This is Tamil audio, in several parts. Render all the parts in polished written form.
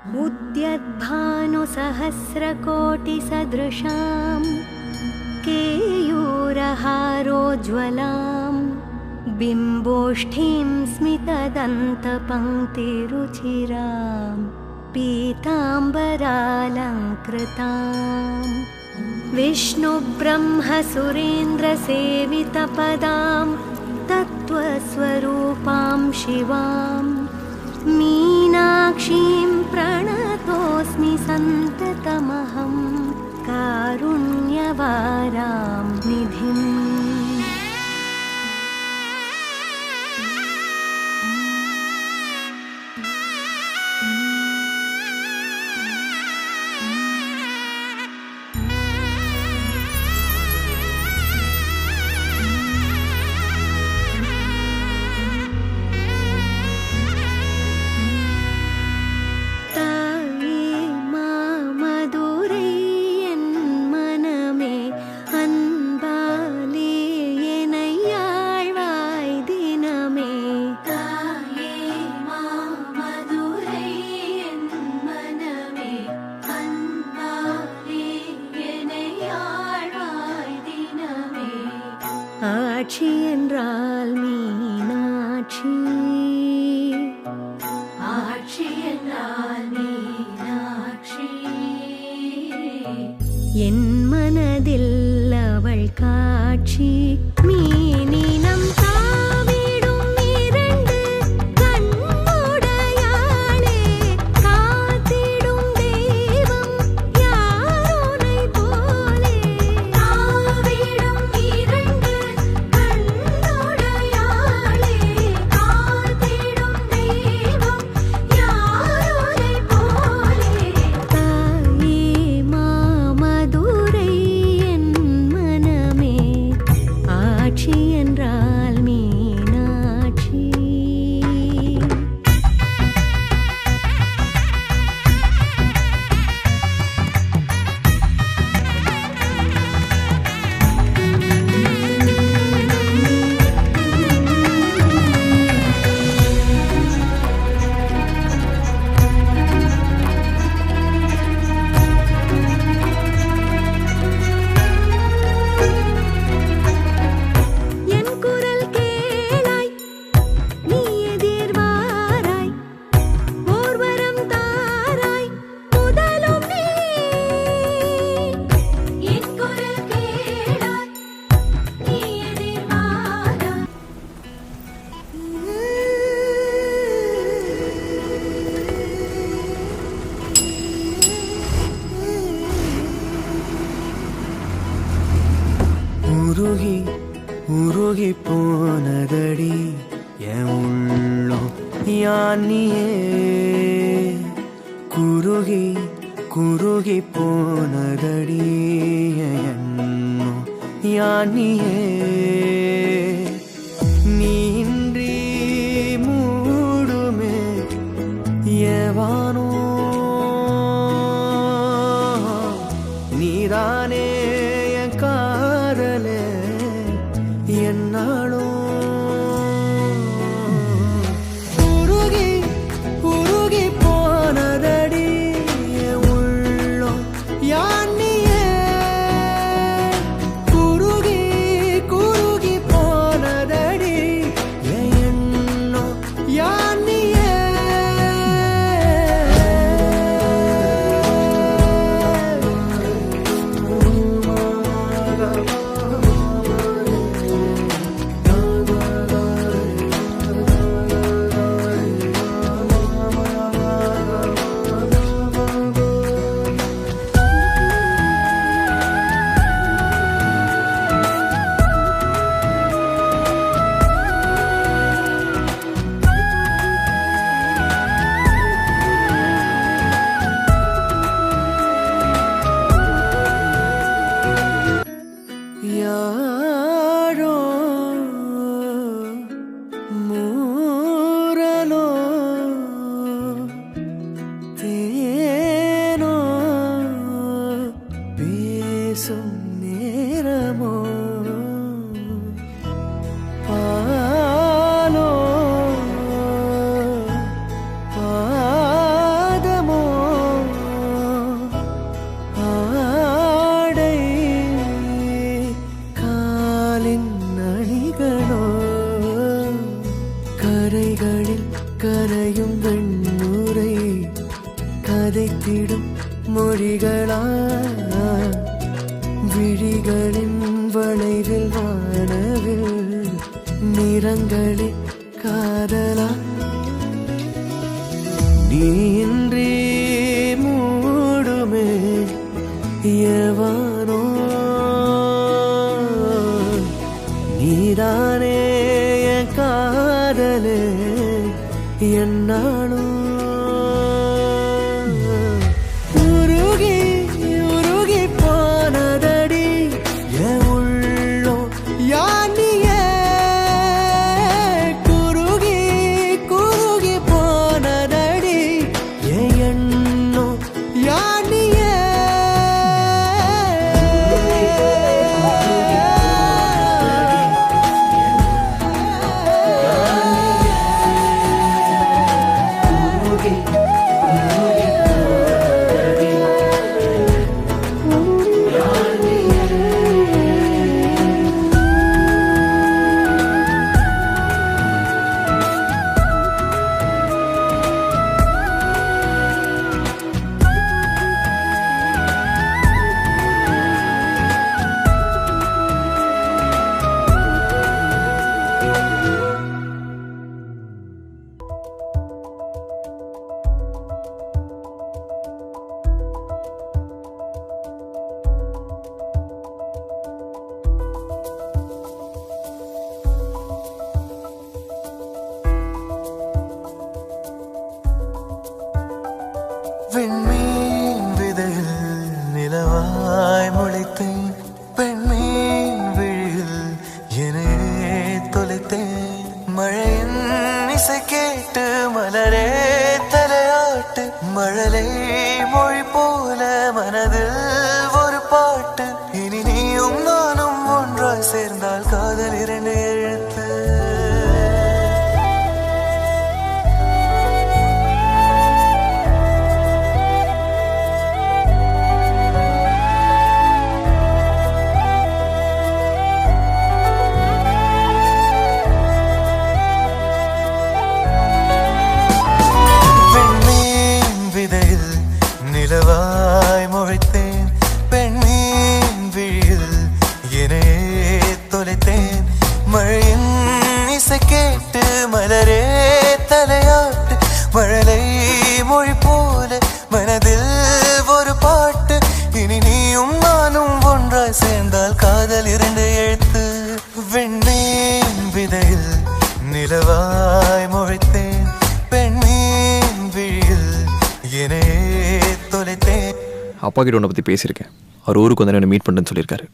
उद्यद्भानुसहस्रकोटिसदृशां केयूरहारोज्ज्वलां बिम्बोष्ठीं स्मितदन्तपङ्क्तिरुचिरां पीताम्बरालङ्कृताम् विष्णुब्रह्मसुरेन्द्रसेवितपदां तत्त्वस्वरूपां शिवां मीनाक्षीं प्रणतोऽस्मि सन्ततमहं कारुण्यवारां निधिम्। ஆட்சி என்றால் மீனாட்சி, ஆட்சி என்றால் மீனாட்சி, என் மனதில் அவள் காட்சி. மீனினம் தாவிடும் இரண்டு கண்ணுடையாளே, காத்திடும் தெய்வம் யாரோனை போலே. தாவிடும் இரண்டு கண்ணுடையாளே, காத்திடும் தெய்வம் யாரோனை போலே. தாயே மாமதுரை என் மனமே, ஆட்சி என்றால் மீனாட்சி. என் குரல் கேளாய், நீ எதிர்வாராய், ஓர்வரம் தாராய், முதலும் நீ. என் குரல் கேளாய், நீ எதிர்வாராய். உருகி உருகி போனதடி என் உள்ளம் யானியே, குருகி குருகி போனதடி என் எண்ணம் யானியே. நீன்றி மூடுமே ஏவானோ, நீதானே என் காதலே என்னாலும். உருகி உருகி போனதடி என் உள்ளம் யானியே, குருகி குருகி போனதடி என் எண்ணம் யானியே. வெண்ணுரை கதைத்திடும் மொழிகளா விழிகளின் வளைவில் வானவில் நிறங்களில் காதலா நீன்றி மூடுமே எவனோ நீதானே என் காதலே என்னாலும் உருகி உருகி போனதடி என் உள்ளோ யானியே குருகி குருகி போனதடி என் எண்ணோ யானியே விண்மீன் விதையில் நிலவாய் முளைத்தேன் பெண்மீன் விழியில் என்னையே தொலைத்தேன் மழையின் இசை கேட்டு மலரே தலையாட்டு மழலை மொழி போல மனதில் ஒரு பாட்டு இனி நீயும் நானும் ஒன்றாய் சேர்ந்தால் காதல் இரண்டு எழுத்து நிலவாய் முளைத்தேன் பெண்மீன் விழியில் என்னையே தொலைத்தேன் மழையின் இசை கேட்டு மலரே தலையாட்டு மழலை மொழி போல மனதில் ஒரு பாட்டு இனி நீயும் நானும் ஒன்றாய் சேர்ந்தால் காதல் இரண்டு எழுத்து வெண்மீன் விதையில் நிலவாய் முளைத்தேன் பெண்மீன் விழியில் என்னையே அப்பா கிட்ட உன்னை பற்றி பேசியிருக்கேன். அவர் ஊருக்கு வந்து என்ன மீட் பண்ணுறேன்னு சொல்லியிருக்காரு.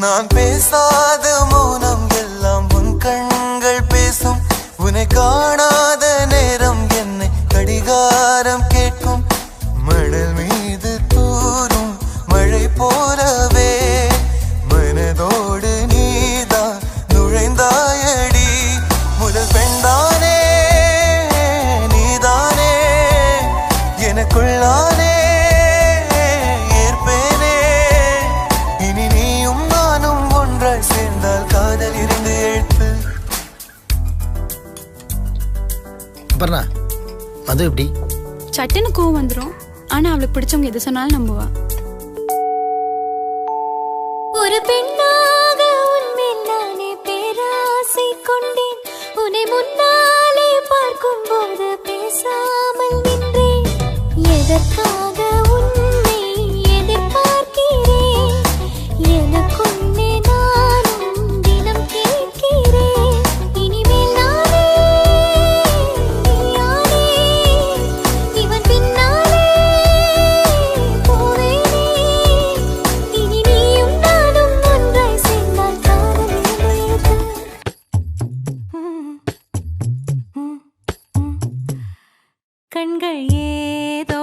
நான் பேசாத மௌனம் எல்லாம் உன் கண்கள் பேசும் உன்னை காணாத நேரம் என்னை கடிகாரம் கேட்கும் மணல் மீது தூரும் மழை போலவே மனதோடு நீதான் நுழைந்தாயடி முதல் பெண்தானே நீதானே எனக்குள்ளானே ஏற்பேனே இனி நீயும் நானும் ஒன்றாய் சேர்ந்தால் காதல் இரண்டு எழுத்து. பர்ணா அது எப்படி சட்டுன்னு கோவம் வந்துடும். ஆனா அவளுக்கு பிடிச்சவங்க எது சொன்னாலும் நம்புவா. ஒரு பெண்ணாக உன்மேல் நானே பேராசை கொண்டேன். உன்னை முன்னாலே பார்க்கும் போது பேசாமல் நின்றேன். எதற்காக உன்னை எதிர்பார்க்கிறேன்? எனக்குள்ளே நானும் தினம் கேட்கிறேன். இனிமேல் நானே நீயானே இவன் பின்னாலே போவேனே. இனி நீயும் நானும் ஒன்றாய் சேர்ந்தால் காதல் எழுது. கண்கள் ஏதோ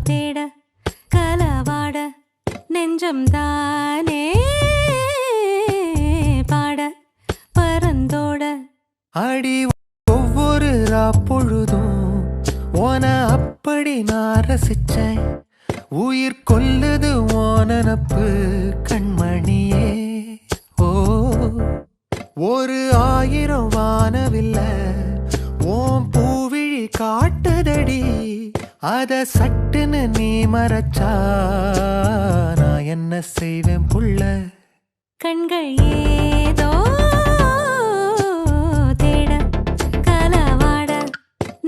தேட கலவாட நெஞ்சம் தானே பாட பறந்து பரந்தோட அடி ஒவ்வொரு பொழுதும் ஓன அப்படி நான் ரசிச்சேன். உயிர் கொல்லுது ஓனப்பு கண்மணியே. ஓ ஒரு 1000 வானவில்ல ஓம் பூவிழி காட்டுதடி. அத சட்டுன்னு நீ மறைச்சா நான் என்ன செய்வேன் புள்ள. கண்கள் ஏதோ தேட கலவாட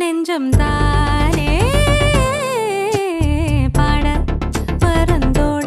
நெஞ்சம் தானே பாட பரந்தோட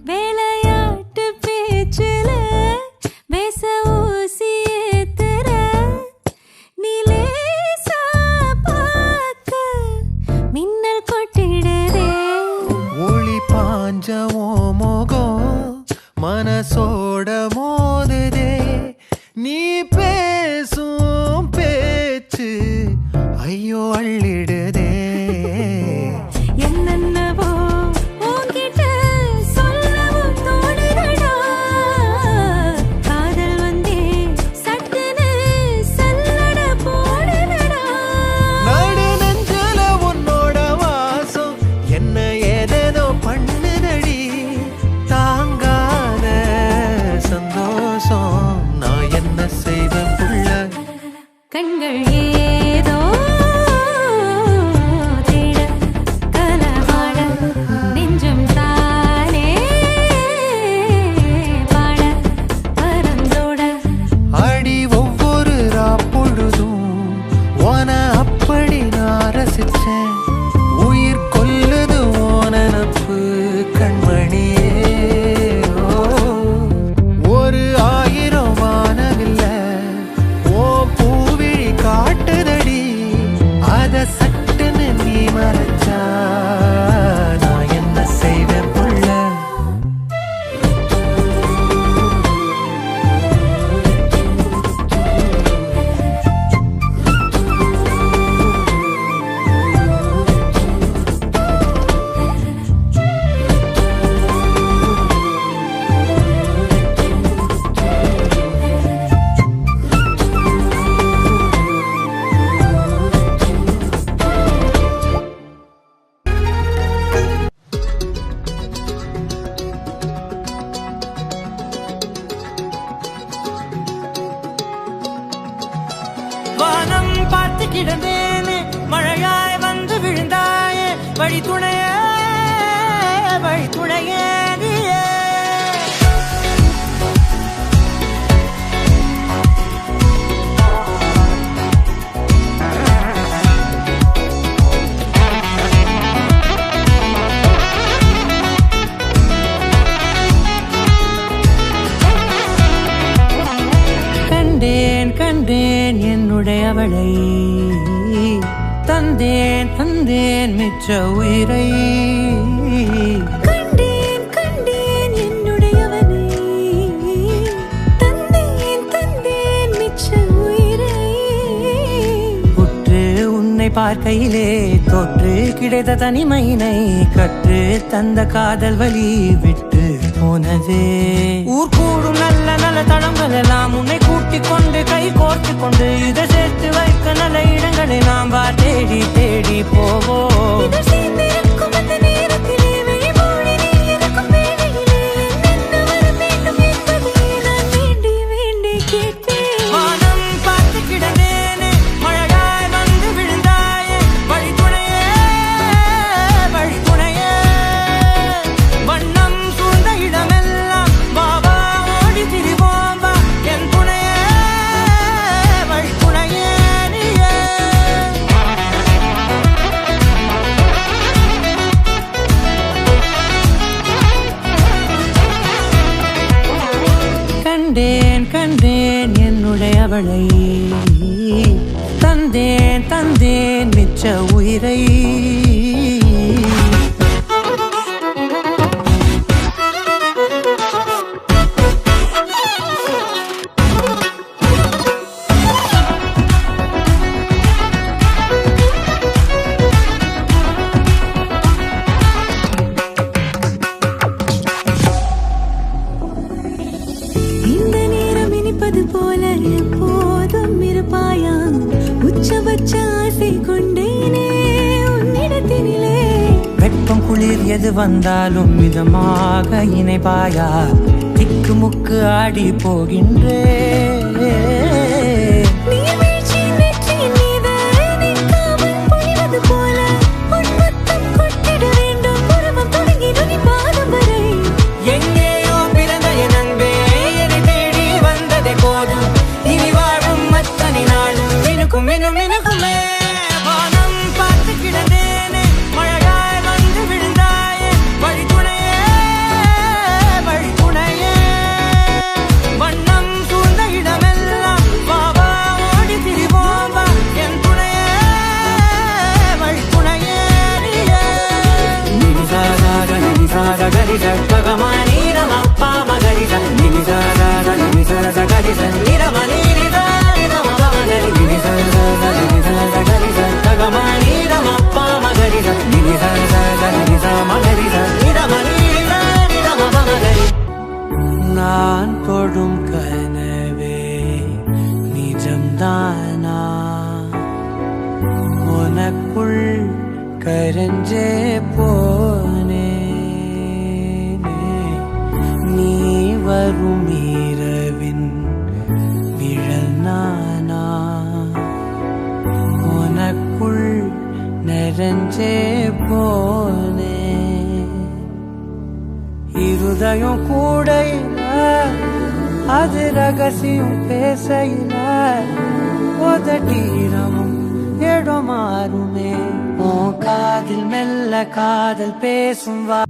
வேலையாட்டு பேச்சுல பேச ஊசி ஏத்துற நீலேசா பார்க்க மின்னல் கொட்டிடுதே. ஒளி பாஞ்சமோ மோகம் மனசோட மோதுதே. நீ பேசும் பேச்சு ஐயோ அள்ளிடுதே. என்னென்னவோ உன்கிட்ட சொல்லவும் தோணுதடா. காதல் வந்தே சட்டுன்னு சல்லட போடுதடா. நடு நெஞ்சில உன்னோட வாசம் என்ன ஏதேதோ பண்ணுதடி. தாங்காத சந்தோஷம் நான் என்ன செய்வேன் புள்ள. கண்கள் ஏதோ தேட கலவாட நெஞ்சம் தானே பாட பரந்தோட அடி ஒவ்வொரு பொழுதும் ஓன அப்படி நான் ரசிச்சேன். உயிர் கொல்லுது ஓனப்பு கண்மணியே. ஓ ஒரு 1000 வானவில்ல ஓ பூவிழி காட்டுதடி. அத சட்டுன்னு நீ மறைச்சா நான் என்ன செய்வேன் புள்ள. வானம் பார்த்து கிடந்தேனே மழையாய் வந்து விழுந்தாயே வழி துணையே நீயே. கண்டேன் கண்டேன் என்னுடையவளை தந்தேன் மிச்ச உயிரை. கண்டேன் கண்டேன் என்னுடையவனை தந்தேன் மிச்ச உயிரை. உற்று உன்னை பார்க்கையிலே தொற்று கிடைத்த தனிமையினை கற்று தந்த காதல் வழி விட்டு போனதே. ஊர் கூடும் நல்ல நல்ல தளங்கள் எல்லாம் உன்னை கூட்டிக் கொண்டு கை கோர்த்து கொண்டு இதை சேர்த்து வைக்க நல்ல இடங்களை நாம் தேடி தேடி போவோம். இதழ் சேர்ந்திருக்கும் அந்த நேரத்திலே விழி மூடி நீ இருக்கும் வேளையிலே என்ன வர வேண்டும் என்பதை நான் வேண்டி வேண்டி கேட்பேன். வானம் பார்த்து கிடந்தேனே மழையாய் வந்து விழுந்தாயே வழி துணையே கண்டேன் கண்டேன் என்னுடையவளை தந்தேன் தந்தேன் மிச்ச உயிரை இந்த நேரம் இனிப்பது போல எப்போதும் இருப்பாயா உச்சபட்ச ஆசை கொண்டேனே உன்னிடத்தினிலே வெப்பம் குளிர் எது வந்தாலும் மிதமாக இணைப்பாயா திக்கு முக்கு ஆடி போகின்றே நீர்வீழ்ச்சியின் நெற்றியின் மீது நிற்காமல் பொழிவது போல உன் முத்தம் கொட்டிட வேண்டும் உருவம் தொடங்கி நுனி பாதம் வரை எங்கேயோ பிறந்த என் அன்பே என்னை தேடி வந்ததே போதும் இனி வாழும் அத்தனை நாளும் மினுக்கும் மினுக்குமே வானம் பார்த்து கிடந்தேனே மழையாய் வந்து விழுந்தாயே வழி துணையே வண்ணம் சூழ்ந்த இடமெல்லாம் பாவா ஓடி திரிவோம் வா என் துணையே வழி துணையே நினிசாக கரிச பகமானி ரமப்பா மகரிச நினிசாக கரிச நிரமணி பகமானி ரமப்பா மகரிச நினிச மகரிச நிரமணி மகரி நான் தொடும் கனவே நிஜம்தானா உனக்குள் கரஞ்சே போனே நீ வரும் இரவின் விழல் நானா உனக்குள் நிறைஞ்சே போனே இருதயம் கூடையில அது ரகசியம் பேசையில உதட்டீரமும் இடம் மாறுமே உன் காதில் மெல்ல காதல் பேசும் வா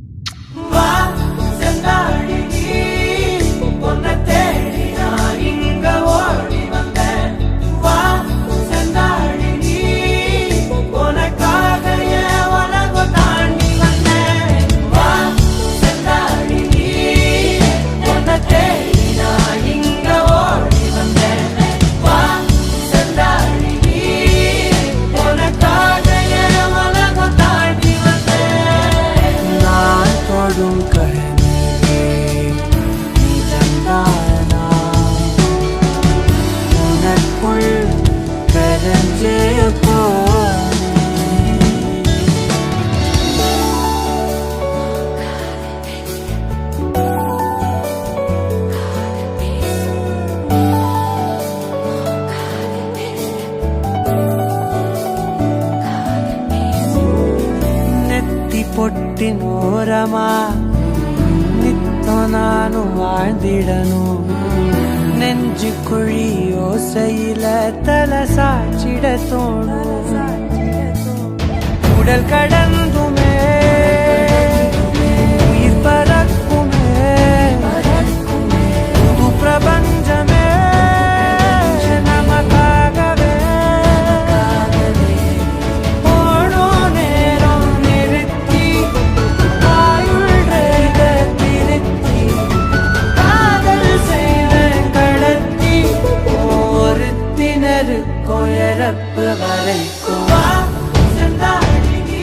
செந்தாழி நீ உன்னை தேடி நான் இங்க ஓடி வந்தேன் வா செந்தாழி நீ உனக்காக என் உலகம் தாண்டி வந்தேன் வா செந்தாழி நீ உன்னை தேடி நான் இங்க ஓடி வந்தேன் வா செந்தாழி நீ உனக்காக என் உலகம் தாண்டி வந்தேன் நான் தொடும் கனவே நிஜம்தானா உனக்குள் கரஞ்சே போனே நெத்தி பொட்டின் ஓரமா நித்தம் நானும் வாழ்ந்திடணும் நெஞ்சு குழி ஓசையில தலை சாச்சிட தோணும் உடல் கடந்துமே உயிர் பறக்குமே புது பிரபஞ்சமே நமக்காகவே ஓடோ நேரம் நிறுத்தி ஆயுள் ரேக திருத்தி காதல் செய்த கடத்தி ஒருத்தினருக்கும் இறப்பு வரைக்கும் வா செந்தாழி நீ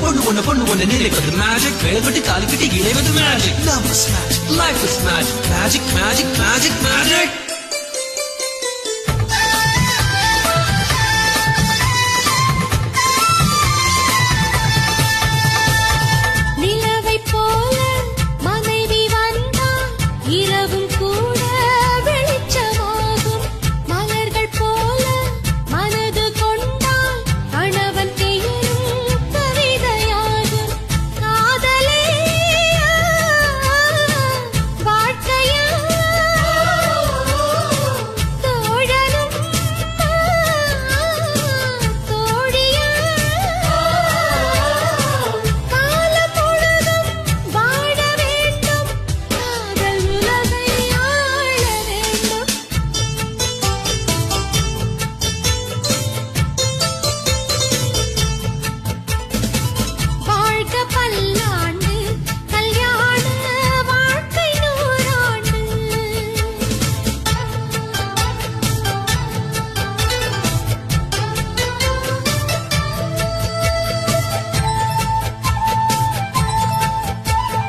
பொண்ணு ஒண்ணு நினைப்பது மேஜிக் வேல்பட்டு காலிக்கிட்டு இணைவது magic love is magic life is magic magic magic magic magic